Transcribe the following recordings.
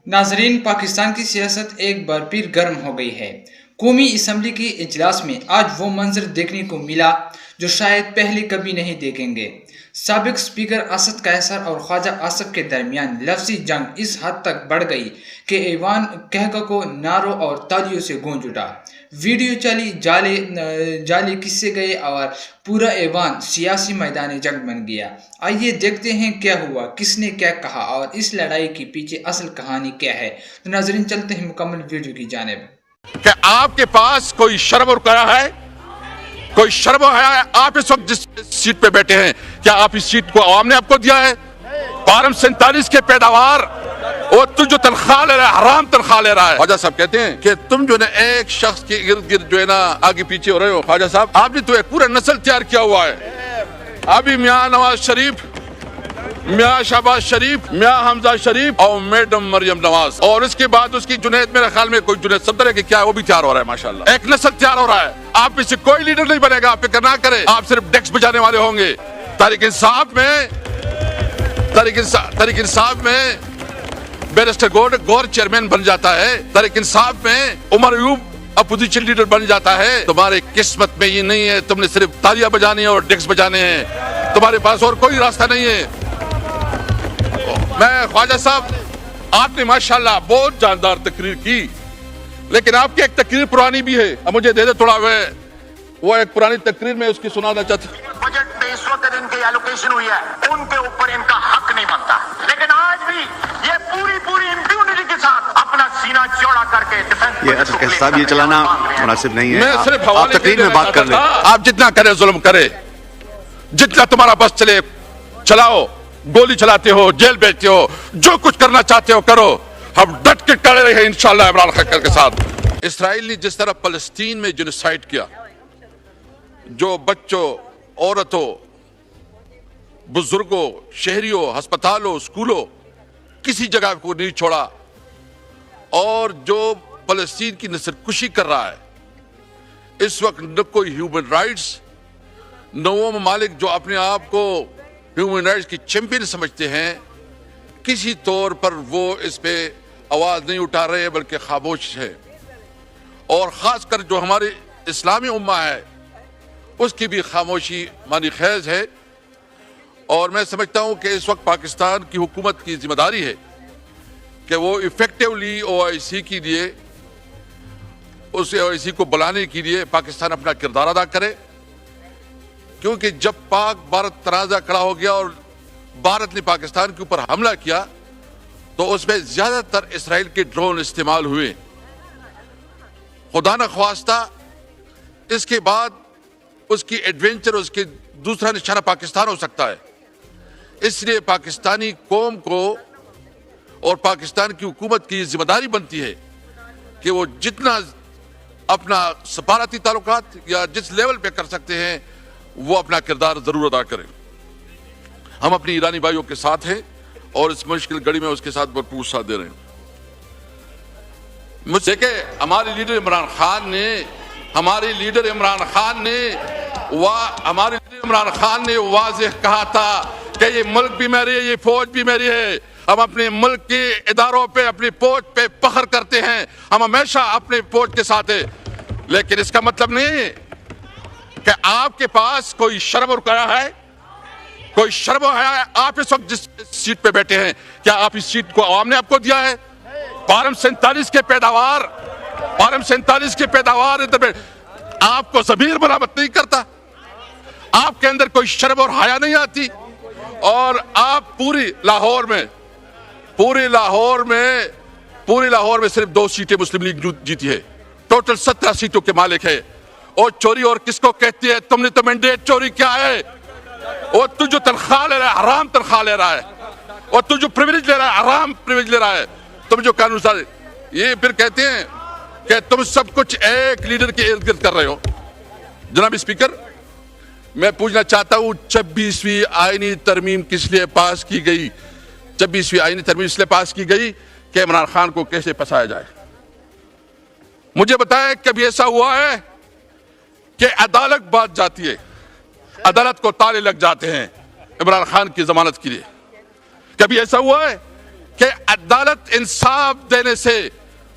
ناظرین، پاکستان کی سیاست ایک بار پھر گرم ہو گئی ہے۔ قومی اسمبلی کے اجلاس میں آج وہ منظر دیکھنے کو ملا جو شاید پہلے کبھی نہیں دیکھیں گے۔ سابق اسپیکر اسد قیصر اور خواجہ آصف کے درمیان لفظی جنگ اس حد تک بڑھ گئی کہ ایوان کہککو نعروں اور تالیوں سے گونج اٹھا۔ ویڈیو چلی، جالے قصے گئے اور پورا ایوان سیاسی میدان جنگ بن گیا۔ آئیے دیکھتے ہیں کیا ہوا، کس نے کیا کہا اور اس لڑائی کے پیچھے اصل کہانی کیا ہے۔ تو ناظرین چلتے ہیں مکمل ویڈیو کی جانب۔ کہ آپ کے پاس کوئی شرم اور حیا ہے؟ کوئی شرم و حیا ہے؟ آپ اس وقت جس سیٹ پہ بیٹھے ہیں، کیا آپ اس سیٹ کو عوام نے آپ کو دیا ہے؟ فارم 47 کے پیداوار اور تو جو تنخواہ لے رہا ہے، حرام تنخواہ لے رہا ہے۔ خواجہ صاحب کہتے ہیں کہ تم جو ہے ایک شخص کے ارد گرد جو ہے نا آگے پیچھے ہو رہے ہو۔ خواجہ صاحب، آپ نے تو ایک پورا نسل تیار کیا ہوا ہے۔ ابھی میاں نواز شریف، میاں شہباز شریف، میاں حمزہ شریف اور میڈم مریم نواز، اور اس کے بعد اس کی جنید، میرے خیال میں کوئی جنید صدر ہے کہ کیا ہے، وہ بھی تیار ہو رہا ہے۔ ماشاءاللہ ایک نسل تیار ہو رہا ہے۔ آپ میں سے کوئی لیڈر نہیں بنے گا، آپ فکر نہ کریں، آپ صرف ڈیکس بجانے والے ہوں گے۔ تحریک انصاف میں بیرسٹر گور چیئرمین بن جاتا ہے، تحریک انصاف میں عمر ایوب اپوزیشن لیڈر بن جاتا ہے۔ تمہارے قسمت میں یہ نہیں ہے، تم نے صرف تالیاں بجانی اور ڈیکس بجانے ہیں، تمہارے پاس اور کوئی راستہ نہیں ہے۔ میں خواجہ صاحب، آپ نے ماشاءاللہ بہت جاندار تقریر کی، لیکن آپ کی ایک تقریر پرانی بھی ہے۔ اب مجھے دے دے تھوڑا وہ ایک پرانی تقریر میں اس کی سنانا چاہتا ہوں۔ بجٹ میں اس وقت ان کی ایلوکیشن ہوئی ہے، ان کے اوپر ان کا حق نہیں بنتا، لیکن آج بھی یہ پوری امپیونٹی کے ساتھ اپنا سینہ چوڑا کر کے یہ اسد قیصر صاحب، یہ چلانا مناسب نہیں ہے۔ میں صرف آپ تقریر میں بات کر لیں۔ آپ جتنا کرے ظلم کرے، جتنا تمہارا بس چلے چلاؤ، گولی چلاتے ہو، جیل بیچتے ہو، جو کچھ کرنا چاہتے ہو کرو، ہم ڈٹ کے کھڑے رہے ہیں انشاءاللہ عمران خان کے ساتھ۔ اسرائیل نے جس طرح فلسطین میں جنوسائیڈ کیا، جو بچوں، عورتوں، بزرگوں، شہریوں، ہسپتالوں، اسکولوں، کسی جگہ کو نہیں چھوڑا، اور جو فلسطین کی نسل کشی کر رہا ہے اس وقت، نہ کوئی ہیومن رائٹس، نہ وہ ممالک جو اپنے آپ کو ہیومن رائٹس کی چیمپئن سمجھتے ہیں، کسی طور پر وہ اس پہ آواز نہیں اٹھا رہے بلکہ خاموش ہے۔ اور خاص کر جو ہماری اسلامی امہ ہے اس کی بھی خاموشی معنی خیز ہے۔ اور میں سمجھتا ہوں کہ اس وقت پاکستان کی حکومت کی ذمہ داری ہے کہ وہ ایفیکٹولی OIC کے لیے، اس OIC کو بلانے کے لیے پاکستان اپنا کردار ادا کرے، کیونکہ جب پاک بھارت تنازع کھڑا ہو گیا اور بھارت نے پاکستان کے اوپر حملہ کیا تو اس میں زیادہ تر اسرائیل کے ڈرون استعمال ہوئے۔ خدا نخواستہ اس کے بعد اس کی ایڈونچر، اس کے دوسرا نشانہ پاکستان ہو سکتا ہے۔ اس لیے پاکستانی قوم کو اور پاکستان کی حکومت کی ذمہ داری بنتی ہے کہ وہ جتنا اپنا سفارتی تعلقات یا جس لیول پہ کر سکتے ہیں وہ اپنا کردار ضرور ادا کریں۔ ہم اپنی ایرانی بھائیوں کے ساتھ ہیں اور اس مشکل گھڑی میں اس کے ساتھ بھرپور ساتھ دے رہے ہیں۔ مجھ سے کہ ہمارے لیڈر عمران خان نے واضح کہا تھا کہ یہ ملک بھی میری ہے، یہ فوج بھی میری ہے۔ ہم اپنے ملک کے اداروں پہ، اپنی فوج پہ فخر کرتے ہیں، ہم ہمیشہ اپنے فوج کے ساتھ ہیں، لیکن اس کا مطلب نہیں ہے کہ آپ کے پاس کوئی شرم اور حیا ہے؟ کوئی شرم و حیا ہے؟ آپ اس وقت جس سیٹ پہ بیٹھے ہیں، کیا آپ اس سیٹ کو عوام نے آپ کو دیا ہے؟ فارم 47 کے پیداوار آپ کو ضمیر ملامت نہیں کرتا؟ آپ کے اندر کوئی شرم اور حیا نہیں آتی؟ اور آپ پوری لاہور میں صرف 2 سیٹیں مسلم لیگ جیتی ہے، ٹوٹل 17 سیٹوں کے مالک ہے۔ اور چوری اور کس کو کہتی ہے؟ تم نے تو مینڈیٹ چوری کیا ہے؟ اور تو جو تنخواہ لے رہا ہے، حرام تنخواہ لے رہا ہے، اور تو جو پریویلیج لے رہا ہے، حرام پریویلیج لے رہا ہے۔ تم جو قانون ساز، یہ پھر کہتے ہیں کہ تم سب کچھ ایک لیڈر کے ارد گرد کر رہے ہو۔ جناب اسپیکر، میں پوچھنا چاہتا ہوں 26ویں آئینی ترمیم کس لیے پاس کی گئی؟ 26ویں آئینی ترمیم اس لیے پاس کی گئی کہ عمران خان کو کیسے پھنسایا جائے۔ مجھے بتائیں کبھی ایسا ہوا ہے کہ عدالت بات جاتی ہے، عدالت کو تالے لگ جاتے ہیں عمران خان کی ضمانت کے لیے؟ کبھی ایسا ہوا ہے کہ عدالت انصاف دینے سے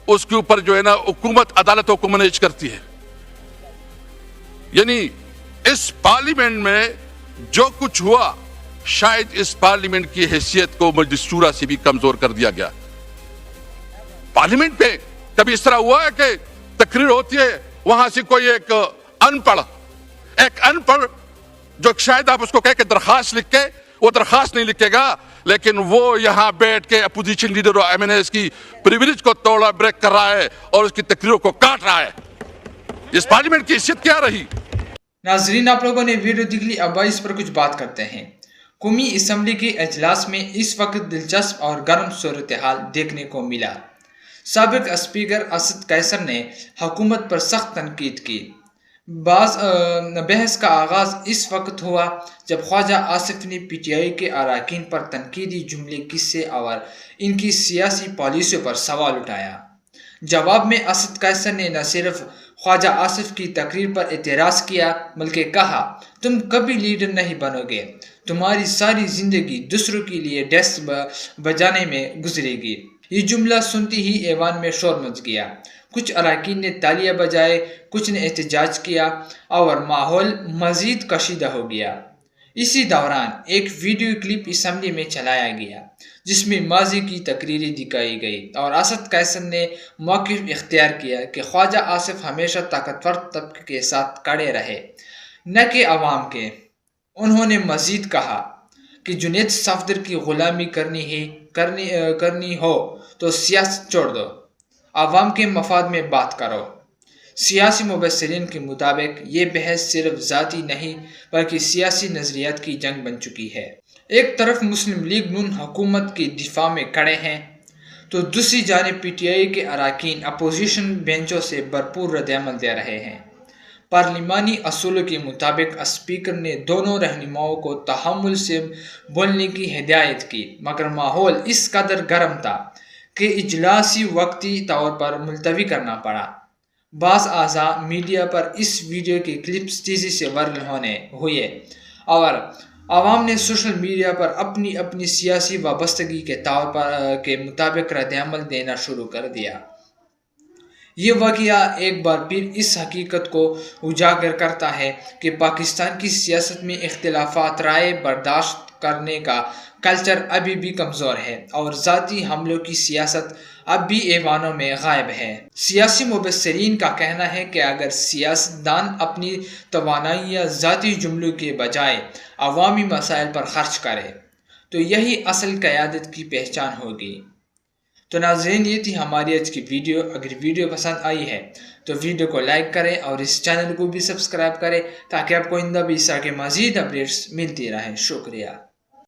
اس کے اوپر جو ہے نا حکومت عدالتوں کو مینیج کرتی ہے. یعنی اس پارلیمنٹ میں جو کچھ ہوا شاید اس پارلیمنٹ کی حیثیت کو مجلس شورا سے بھی کمزور کر دیا گیا. پارلیمنٹ میں کبھی اس طرح ہوا ہے کہ تقریر ہوتی ہے, وہاں سے کوئی ایک ان پڑھ جو شاید آپ اس کو کہہ کہ درخواست لکھ کے, وہ درخواست نہیں لکھے گا, لیکن وہ یہاں بیٹھ کے اپوزیشن لیڈر اور ایم این ایز کی پریویلیج کو توڑا بریک کر رہا ہے اور اس کی تقریروں کو کاٹ رہا ہے. اس پارلیمنٹ کی حیثیت کیا رہی؟ ناظرین, آپ لوگوں نے ویڈیو دیکھ لی, اب اس پر کچھ بات کرتے ہیں. قومی اسمبلی کے اجلاس میں اس وقت دلچسپ اور گرم صورتحال دیکھنے کو ملا. سابق اسپیکر اسد قیصر نے حکومت پر سخت تنقید کی. بحث کا آغاز اس وقت ہوا جب خواجہ آصف نے پی ٹی آئی کے اراکین پر تنقیدی جملے, قصے اور ان کی سیاسی پالیسیوں پر سوال اٹھایا. جواب میں اسد قیصر نے نہ صرف خواجہ آصف کی تقریر پر اعتراض کیا بلکہ کہا, تم کبھی لیڈر نہیں بنو گے, تمہاری ساری زندگی دوسروں کے لیے ڈیسک بجانے میں گزرے گی. یہ جملہ سنتے ہی ایوان میں شور مچ گیا. کچھ اراکین نے تالیاں بجائے, کچھ نے احتجاج کیا اور ماحول مزید کشیدہ ہو گیا. اسی دوران ایک ویڈیو کلپ اسمبلی میں چلایا گیا جس میں ماضی کی تقریریں دکھائی گئی اور اسد قیصر نے موقف اختیار کیا کہ خواجہ آصف ہمیشہ طاقتور طبقے کے ساتھ کھڑے رہے, نہ کہ عوام کے. انہوں نے مزید کہا کہ جنید صفدر کی غلامی کرنی ہو تو سیاست چھوڑ دو, عوام کے مفاد میں بات کرو. سیاسی مبصرین کے مطابق یہ بحث صرف ذاتی نہیں بلکہ سیاسی نظریات کی جنگ بن چکی ہے. ایک طرف مسلم لیگ نون حکومت کے دفاع میں کھڑے ہیں تو دوسری جانب پی ٹی آئی کے اراکین اپوزیشن بینچوں سے بھرپور رد عمل دے رہے ہیں. پارلیمانی اصولوں کے مطابق اسپیکر نے دونوں رہنماؤں کو تحمل سے بولنے کی ہدایت کی, مگر ماحول اس قدر گرم تھا کہ اجلاسی وقتی طور پر ملتوی کرنا پڑا. بعض اعضاء میڈیا پر اس ویڈیو کے کلپس تیزی سے وائرل ہوئے اور عوام نے سوشل میڈیا پر اپنی سیاسی وابستگی کے مطابق رد عمل دینا شروع کر دیا. یہ واقعہ ایک بار پھر اس حقیقت کو اجاگر کرتا ہے کہ پاکستان کی سیاست میں اختلافات رائے برداشت کرنے کا کلچر ابھی بھی کمزور ہے اور ذاتی حملوں کی سیاست اب بھی ایوانوں میں غائب ہے. سیاسی مبصرین کا کہنا ہے کہ اگر سیاستدان اپنی توانائیاں ذاتی جملوں کے بجائے عوامی مسائل پر خرچ کرے تو یہی اصل قیادت کی پہچان ہوگی. تو ناظرین, یہ تھی ہماری آج کی ویڈیو. اگر ویڈیو پسند آئی ہے تو ویڈیو کو لائک کریں اور اس چینل کو بھی سبسکرائب کریں تاکہ آپ کو آئندہ بھی اس طرح کے مزید اپڈیٹس ملتی رہیں. شکریہ.